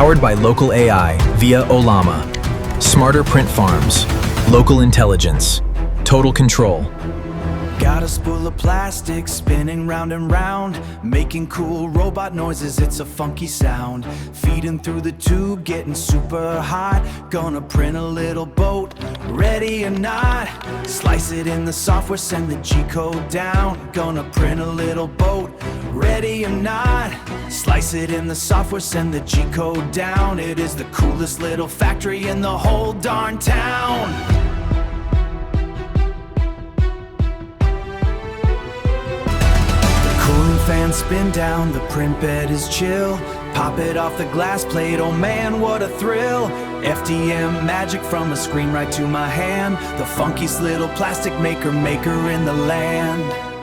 Powered by local AI via Olama. Smarter print farms. Local intelligence. Total control. Got a spool of plastic spinning round and round, making cool robot noises, it's a funky sound. Feeding through the tube, getting super hot. Gonna print a little boat, ready or not. Slice it in the software, send the G-code down. Gonna print a little boat, ready or not. Slice it in the software, send the G-code down. It is the coolest little factory in the whole darn town. Fans spin down, the print bed is chill. Pop it off the glass plate, oh man, what a thrill. FDM magic from a screen right to my hand. The funkiest little plastic maker in the land.